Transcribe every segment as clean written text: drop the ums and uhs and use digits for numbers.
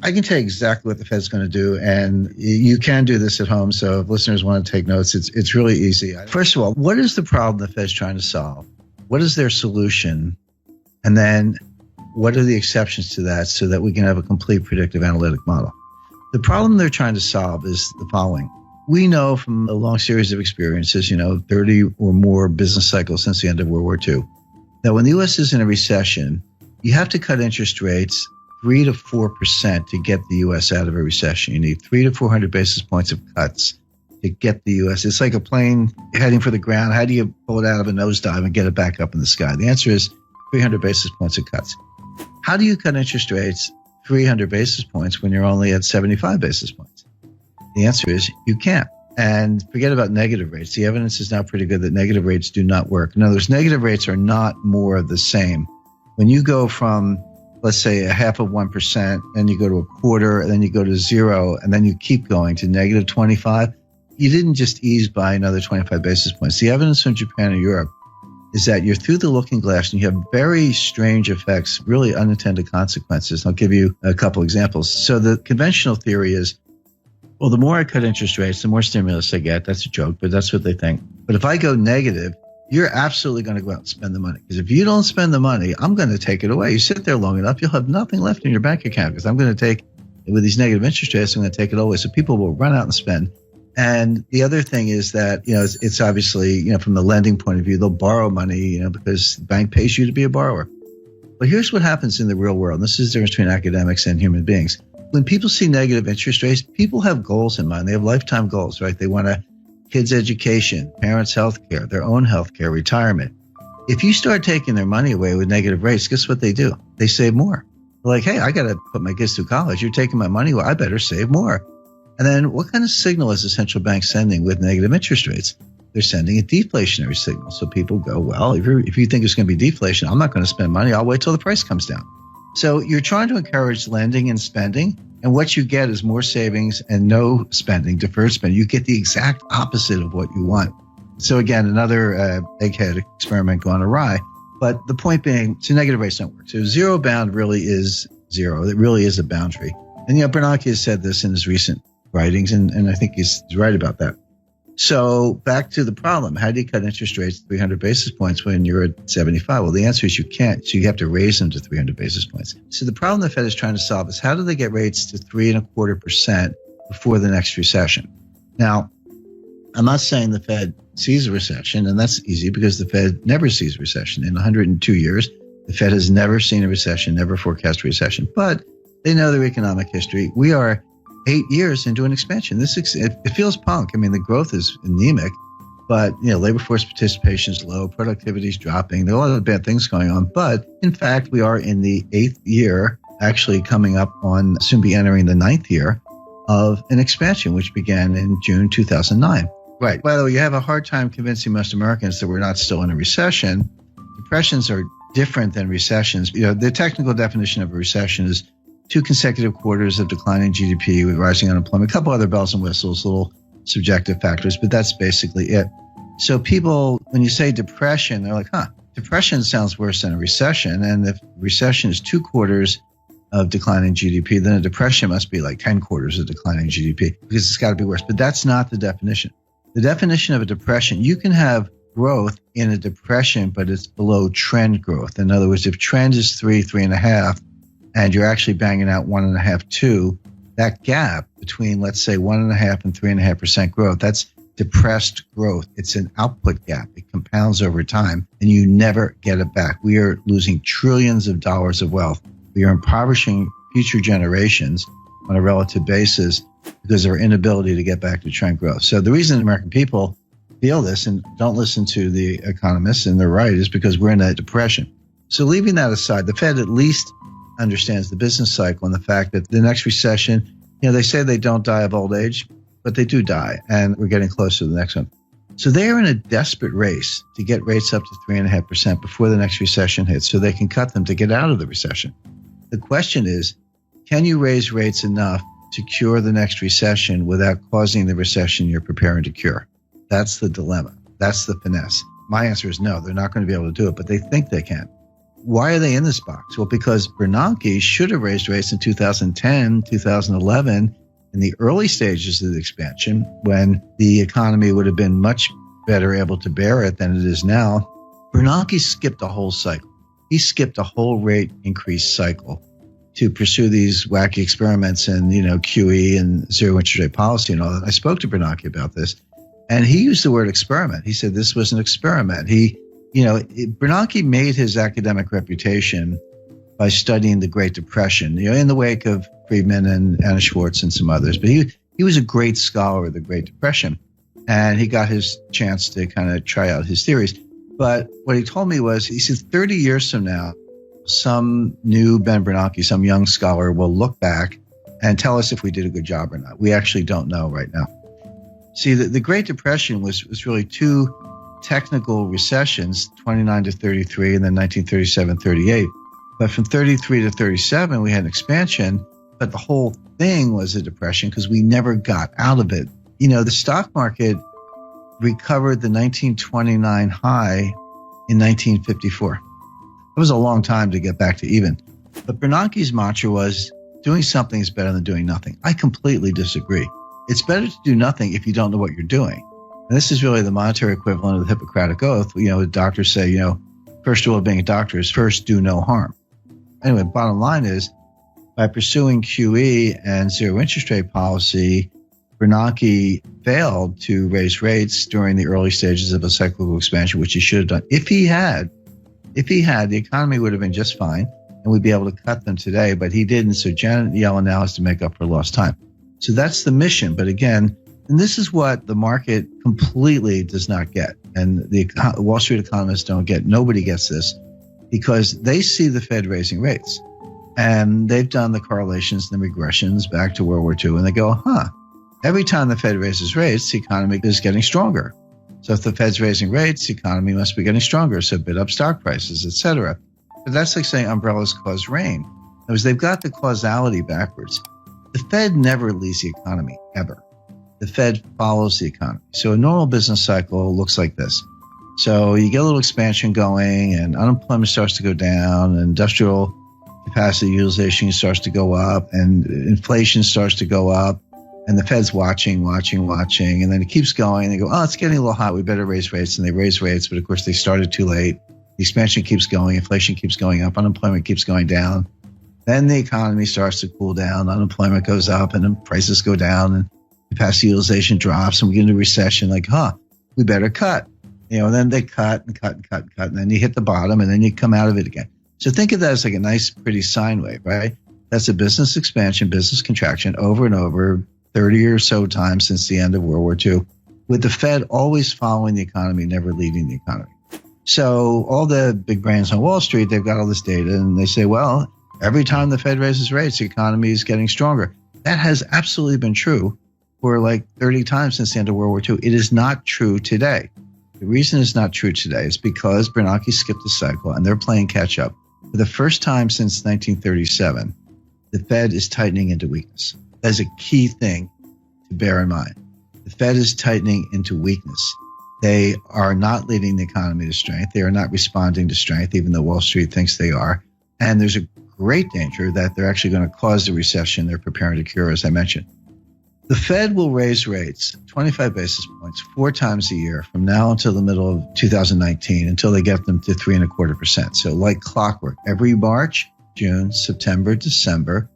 I can tell you exactly what the Fed's going to do, and you can do this at home. So if listeners want to take notes, it's really easy. First of all, what is the problem the Fed's trying to solve? What is their solution? And then what are the exceptions to that so that we can have a complete predictive analytic model? The problem they're trying to solve is the following. We know from a long series of experiences, 30 or more business cycles since the end of World War II, that when the U.S. is in a recession, you have to cut interest rates 3 to 4% to get the U.S. out of a recession. You need 300 to 400 basis points of cuts to get the U.S. It's like a plane heading for the ground. How do you pull it out of a nosedive and get it back up in the sky? The answer is 300 basis points of cuts. How do you cut interest rates 300 basis points when you're only at 75 basis points? The answer is you can't. And forget about negative rates. The evidence is now pretty good that negative rates do not work. In other words, negative rates are not more of the same. When you go from, let's say, 0.5%, and you go to 1/4, and then you go to 0, and then you keep going to negative 25, you didn't just ease by another 25 basis points. The evidence from Japan and Europe is that you're through the looking glass and you have very strange effects, really unintended consequences. I'll give you a couple examples. So the conventional theory is, well, the more I cut interest rates, the more stimulus I get. That's a joke, but that's what they think. But if I go negative, you're absolutely going to go out and spend the money. Because if you don't spend the money, I'm going to take it away. You sit there long enough, you'll have nothing left in your bank account because I'm going to take, with these negative interest rates, I'm going to take it away. So people will run out and spend. And the other thing is that, it's obviously, from the lending point of view, they'll borrow money, because the bank pays you to be a borrower. But here's what happens in the real world. And this is the difference between academics and human beings. When people see negative interest rates, people have goals in mind. They have lifetime goals, right? They want kids' education, parents' health care, their own health care, retirement. If you start taking their money away with negative rates, guess what they do? They save more. They're like, hey, I got to put my kids through college. You're taking my money. Well, I better save more. And then what kind of signal is the central bank sending with negative interest rates? They're sending a deflationary signal. So people go, well, if you think it's going to be deflation, I'm not going to spend money. I'll wait till the price comes down. So you're trying to encourage lending and spending. And what you get is more savings and no spending, deferred spending. You get the exact opposite of what you want. So again, another egghead experiment gone awry. But the point being, so negative rates don't work. So zero bound really is zero. It really is a boundary. And Bernanke has said this in his recent writings, and I think he's right about that. So back to the problem. How do you cut interest rates 300 basis points when you're at 75? Well, the answer is you can't. So you have to raise them to 300 basis points. So the problem the Fed is trying to solve is how do they get rates to 3.25% before the next recession? Now, I'm not saying the Fed sees a recession, and that's easy because the Fed never sees a recession. In 102 years, the Fed has never seen a recession, never forecast a recession. But they know their economic history. We are 8 years into an expansion. It feels punk. I mean, the growth is anemic, but labor force participation is low, productivity is dropping. There are a lot of bad things going on, but in fact, we are in the 8th year, actually coming up on soon be entering the 9th year of an expansion, which began in June 2009. Right. By the way, you have a hard time convincing most Americans that we're not still in a recession. Depressions are different than recessions. The technical definition of a recession is 2 consecutive quarters of declining GDP with rising unemployment, a couple other bells and whistles, little subjective factors, but that's basically it. So people, when you say depression, they're like, depression sounds worse than a recession. And if recession is 2 quarters of declining GDP, then a depression must be like 10 quarters of declining GDP because it's got to be worse. But that's not the definition. The definition of a depression, you can have growth in a depression, but it's below trend growth. In other words, if trend is 3.5, and you're actually banging out 1.5, 2, that gap between, let's say, 1.5 and 3.5% growth, that's depressed growth. It's an output gap. It compounds over time, and you never get it back. We are losing trillions of dollars of wealth. We are impoverishing future generations on a relative basis because of our inability to get back to trend growth. So the reason American people feel this and don't listen to the economists, and they're right, is because we're in a depression. So leaving that aside, the Fed at least understands the business cycle and the fact that the next recession, they say they don't die of old age, but they do die, and we're getting close to the next one. So they're in a desperate race to get rates up to 3.5% before the next recession hits so they can cut them to get out of the recession. The question is, can you raise rates enough to cure the next recession without causing the recession you're preparing to cure? That's the dilemma. That's the finesse. My answer is no, they're not going to be able to do it, but they think they can. Why are they in this box? Well, because Bernanke should have raised rates in 2010, 2011, in the early stages of the expansion, when the economy would have been much better able to bear it than it is now. Bernanke skipped a whole cycle. He skipped a whole rate increase cycle to pursue these wacky experiments and, QE and zero interest rate policy and all that. I spoke to Bernanke about this, and he used the word experiment. He said this was an experiment. Bernanke made his academic reputation by studying the Great Depression, in the wake of Friedman and Anna Schwartz and some others. But he was a great scholar of the Great Depression, and he got his chance to kind of try out his theories. But what he told me was, he said 30 years from now, some new Ben Bernanke, some young scholar will look back and tell us if we did a good job or not. We actually don't know right now. See, the Great Depression was really two technical recessions, 29 to 33 and then 1937-38. But from 33 to 37, we had an expansion, but the whole thing was a depression because we never got out of it. The stock market recovered the 1929 high in 1954. It was a long time to get back to even. But Bernanke's mantra was, doing something is better than doing nothing. I completely disagree. It's better to do nothing if you don't know what you're doing. And this is really the monetary equivalent of the Hippocratic Oath. Doctors say, first rule of being a doctor is first do no harm. Anyway, bottom line is, by pursuing QE and zero interest rate policy, Bernanke failed to raise rates during the early stages of a cyclical expansion, which he should have done. If he had, the economy would have been just fine, and we'd be able to cut them today, but he didn't. So Janet Yellen now has to make up for lost time. So that's the mission. But again, and this is what the market completely does not get, and the Wall Street economists don't get. Nobody gets this, because they see the Fed raising rates, and they've done the correlations and the regressions back to World War II, and they go, every time the Fed raises rates, the economy is getting stronger. So if the Fed's raising rates, the economy must be getting stronger, so bid up stock prices, et cetera. But that's like saying umbrellas cause rain. Because they've got the causality backwards. The Fed never leads the economy, ever. The Fed follows the economy. So a normal business cycle looks like this. So you get a little expansion going, and unemployment starts to go down, and industrial capacity utilization starts to go up, and inflation starts to go up. And the Fed's watching, and then it keeps going. And they go, it's getting a little hot. We better raise rates. And they raise rates, but of course they started too late. The expansion keeps going. Inflation keeps going up. Unemployment keeps going down. Then the economy starts to cool down. Unemployment goes up, and then prices go down, and capacity utilization drops, and we get into recession. We better cut. And then they cut, and then you hit the bottom, and then you come out of it again. So think of that as like a nice, pretty sine wave, right? That's a business expansion, business contraction over and over, 30 or so times since the end of World War II, with the Fed always following the economy, never leading the economy. So all the big brains on Wall Street, they've got all this data, and they say, well, every time the Fed raises rates, the economy is getting stronger. That has absolutely been true for like 30 times since the end of World War II. It is not true today. The reason it's not true today is because Bernanke skipped a cycle, and they're playing catch up. For the first time since 1937, the Fed is tightening into weakness. That is a key thing to bear in mind. The Fed is tightening into weakness. They are not leading the economy to strength. They are not responding to strength, even though Wall Street thinks they are. And there's a great danger that they're actually going to cause the recession they're preparing to cure, as I mentioned. The Fed will raise rates 25 basis points 4 times a year from now until the middle of 2019, until they get them to 3.25%. So like clockwork, every March, June, September, December,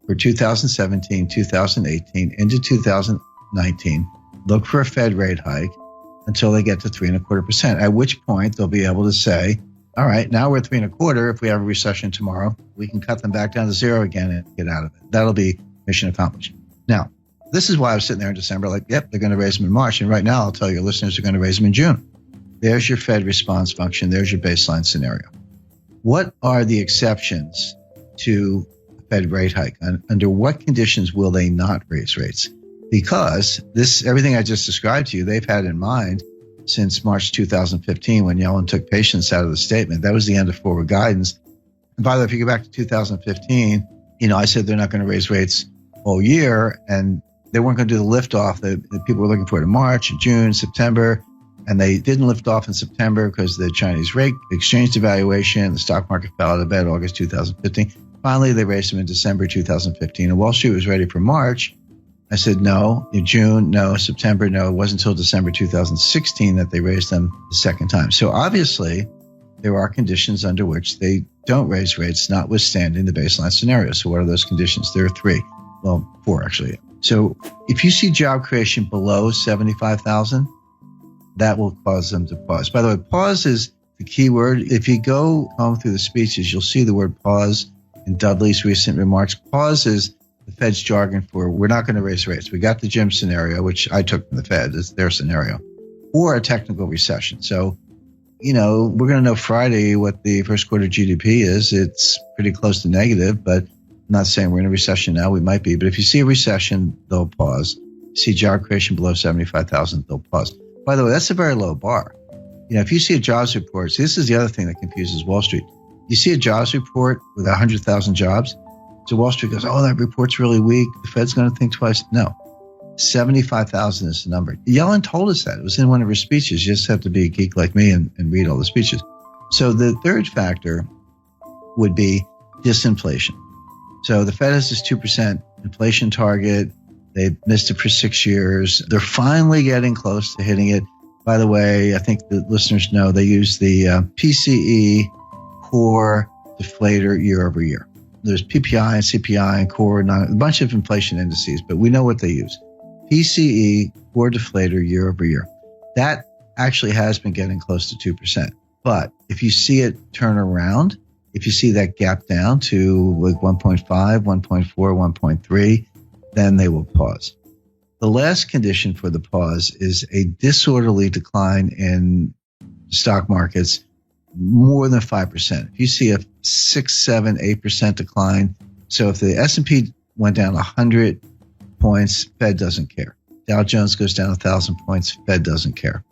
for 2017, 2018, into 2019, look for a Fed rate hike until they get to 3.25%, at which point they'll be able to say, all right, now we're at 3.25. If we have a recession tomorrow, we can cut them back down to 0 again and get out of it. That'll be mission accomplished. Now, this is why I was sitting there in December like, yep, they're going to raise them in March. And right now, I'll tell your listeners they're going to raise them in June. There's your Fed response function. There's your baseline scenario. What are the exceptions to Fed rate hike? Under what conditions will they not raise rates? Because everything I just described to you, they've had in mind since March 2015 when Yellen took patience out of the statement. That was the end of forward guidance. And by the way, if you go back to 2015, I said they're not going to raise rates all year, and they weren't going to do the liftoff that people were looking for in March, June, September. And they didn't lift off in September because of the Chinese rate exchange devaluation. The stock market fell out of bed August 2015. Finally, they raised them in December 2015. And Wall Street was ready for March. I said, no. In June, no. September, no. It wasn't until December 2016 that they raised them the second time. So obviously, there are conditions under which they don't raise rates, notwithstanding the baseline scenario. So what are those conditions? There are three. Well, four, actually. So if you see job creation below 75,000, that will cause them to pause. By the way, pause is the key word. If you go home through the speeches, you'll see the word pause in Dudley's recent remarks. Pause is the Fed's jargon for we're not going to raise rates. We got the Jim scenario, which I took from the Fed, it's their scenario, or a technical recession. So, we're going to know Friday what the first quarter GDP is. It's pretty close to negative, but I'm not saying we're in a recession now. We might be. But if you see a recession, they'll pause. You see job creation below 75,000, they'll pause. By the way, that's a very low bar. If you see a jobs report, this is the other thing that confuses Wall Street. You see a jobs report with 100,000 jobs. So Wall Street goes, oh, that report's really weak. The Fed's going to think twice. No, 75,000 is the number. Yellen told us that. It was in one of her speeches. You just have to be a geek like me and read all the speeches. So the third factor would be disinflation. So the Fed has this 2% inflation target. They've missed it for 6 years. They're finally getting close to hitting it. By the way, I think the listeners know they use the PCE core deflator year over year. There's PPI and CPI and core, a bunch of inflation indices, but we know what they use. PCE core deflator year over year. That actually has been getting close to 2%. But if you see it turn around, if you see that gap down to like 1.5, 1.4, 1.3, then they will pause. The last condition for the pause is a disorderly decline in stock markets more than 5%. If you see a 6, 7, 8% decline, so if the S&P went down 100 points, Fed doesn't care. Dow Jones goes down 1,000 points, Fed doesn't care.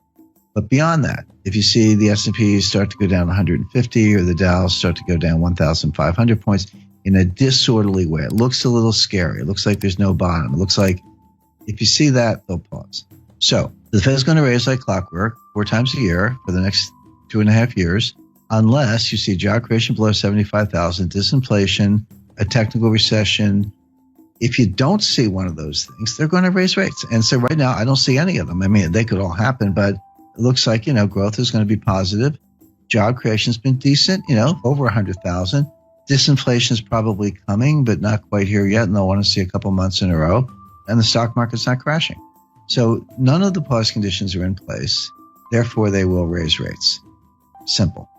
But beyond that, if you see the S&P start to go down 150 or the Dow start to go down 1,500 points, in a disorderly way. It looks a little scary. It looks like there's no bottom. It looks like if you see that, they'll pause. So the Fed's going to raise like clockwork 4 times a year for the next 2.5 years, unless you see job creation below 75,000, disinflation, a technical recession. If you don't see one of those things, they're going to raise rates. And so right now, I don't see any of them. I mean, they could all happen, but it looks like, growth is going to be positive. Job creation's been decent, over 100,000. Disinflation is probably coming, but not quite here yet, and they'll want to see a couple months in a row. And the stock market's not crashing. So none of the pause conditions are in place. Therefore, they will raise rates. Simple.